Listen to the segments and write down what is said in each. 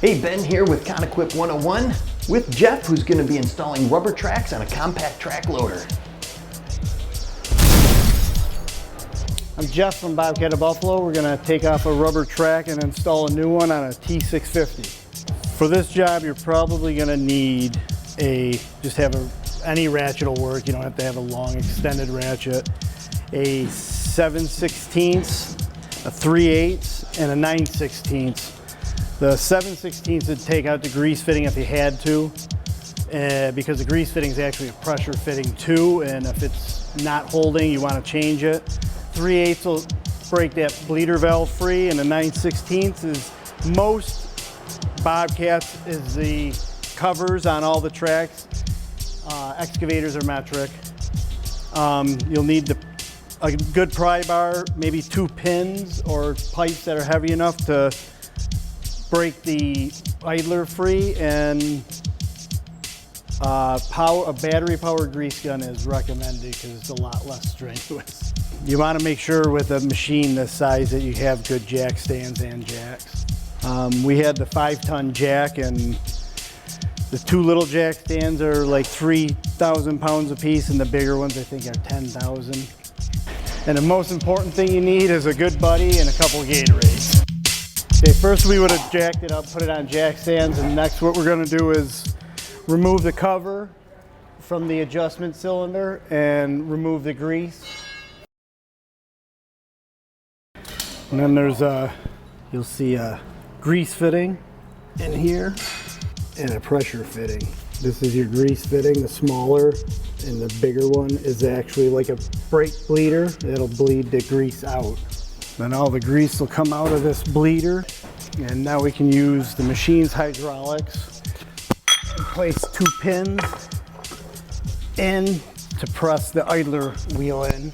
Hey, Ben here with ConEquip 101 with Jeff, who's going to be installing rubber tracks on a compact track loader. I'm Jeff from Bobcat of Buffalo. We're going to take off a rubber track and install a new one on a T650. For this job, you're probably going to need any ratchet will work. You don't have to have a long extended ratchet. A 7/16, a 3/8, and a 9/16. The 7/16 would take out the grease fitting if you had to, because the grease fitting is actually a pressure fitting too, and if it's not holding, you want to change it. 3/8 will break that bleeder valve free, and the 9/16 is most Bobcats is the covers on all the tracks. Excavators are metric. You'll need a good pry bar, maybe 2 pins or pipes that are heavy enough to break the idler free, and a battery powered grease gun is recommended because it's a lot less strenuous. You want to make sure with a machine this size that you have good jack stands and jacks. We had the 5-ton jack, and the 2 little jack stands are like 3,000 pounds a piece, and the bigger ones I think are 10,000. And the most important thing you need is a good buddy and a couple of Gatorades. Okay, first we would have jacked it up, put it on jack stands, and next what we're going to do is remove the cover from the adjustment cylinder and remove the grease. And then you'll see a grease fitting in here and a pressure fitting. This is your grease fitting, the smaller, and the bigger one is actually like a brake bleeder. It'll bleed the grease out. Then all the grease will come out of this bleeder, and now we can use the machine's hydraulics and place 2 pins in to press the idler wheel in.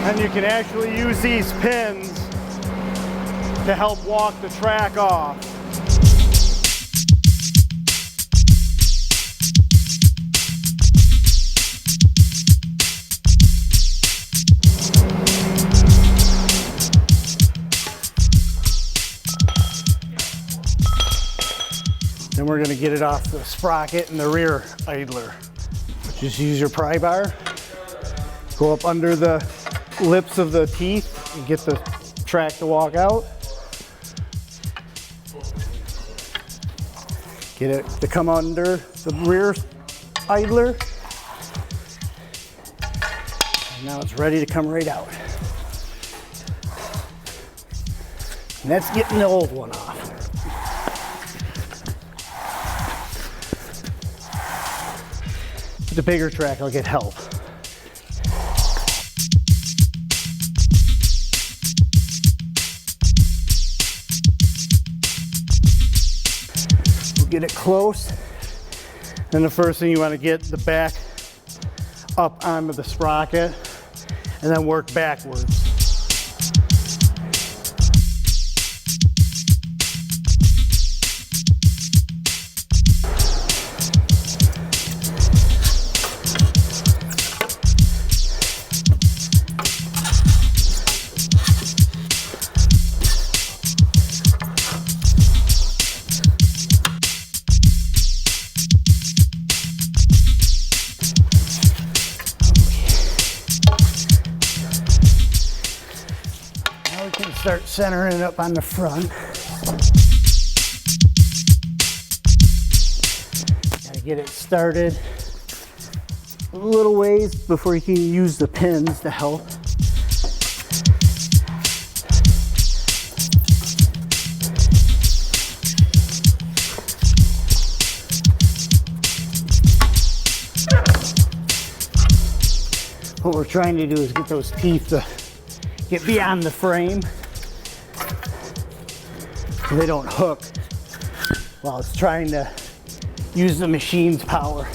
And you can actually use these pins to help walk the track off. Then we're going to get it off the sprocket and the rear idler. Just use your pry bar, go up under the lips of the teeth and get the track to walk out. Get it to come under the rear idler. And now it's ready to come right out. And that's getting the old one off. The bigger track will get help. Get it close, and the first thing you want to get the back up onto the sprocket and then work backwards. Start centering it up on the front. Gotta get it started a little ways before you can use the pins to help. What we're trying to do is get those teeth to get beyond the frame so they don't hook while it's trying to use the machine's power.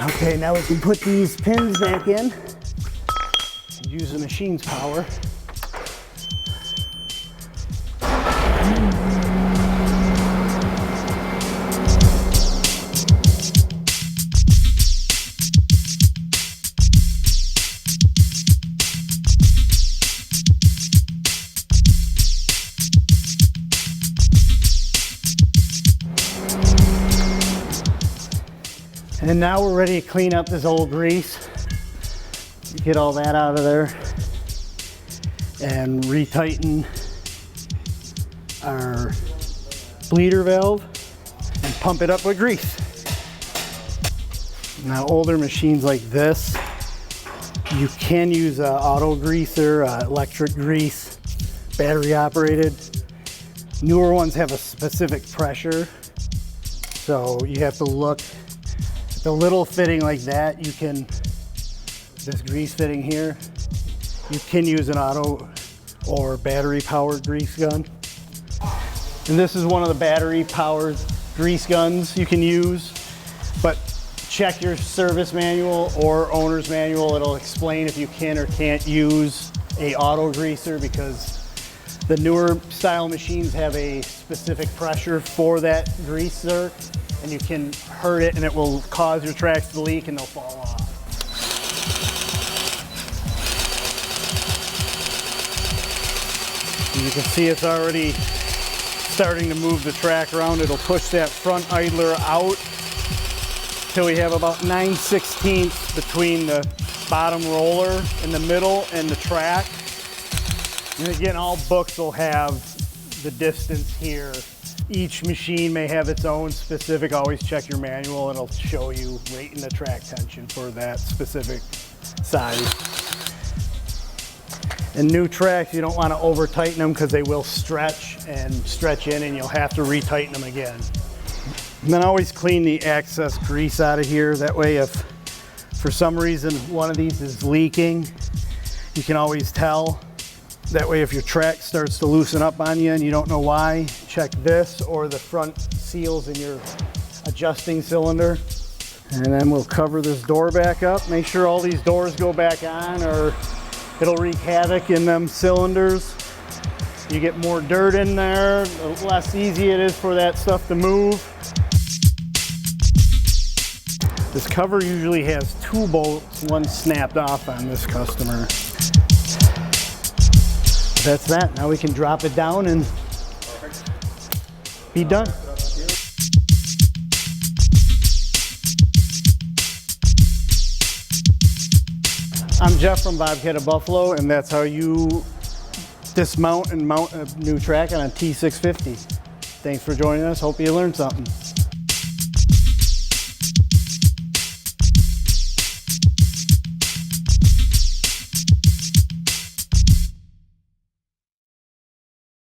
Okay, now we can put these pins back in and use the machine's power. And now we're ready to clean up this old grease. Get all that out of there and retighten our bleeder valve and pump it up with grease. Now older machines like this, you can use an auto greaser, electric grease, battery operated. Newer ones have a specific pressure, so you have to look at the little fitting like that. You can, this grease fitting here, you can use an auto or battery powered grease gun. And this is one of the battery powered grease guns you can use, but check your service manual or owner's manual. It'll explain if you can or can't use a auto greaser, because the newer style machines have a specific pressure for that greaser, and you can hurt it and it will cause your tracks to leak and they'll fall off. And you can see it's already starting to move the track around. It'll push that front idler out till we have about 9/16 between the bottom roller in the middle and the track. And again, all books will have the distance here. Each machine may have its own specific. Always check your manual. It'll show you rating the track tension for that specific size. And new tracks, you don't want to over tighten them because they will stretch in, and you'll have to retighten them again. And then always clean the excess grease out of here. That way, if for some reason one of these is leaking, you can always tell. That way, if your track starts to loosen up on you and you don't know why, check this or the front seals in your adjusting cylinder. And then we'll cover this door back up. Make sure all these doors go back on, or it'll wreak havoc in them cylinders. You get more dirt in there, the less easy it is for that stuff to move. This cover usually has 2 bolts, one snapped off on this customer. That's that. Now we can drop it down and be done. I'm Jeff from Bobcat of Buffalo, and that's how you dismount and mount a new track on a T650. Thanks for joining us. Hope you learned something.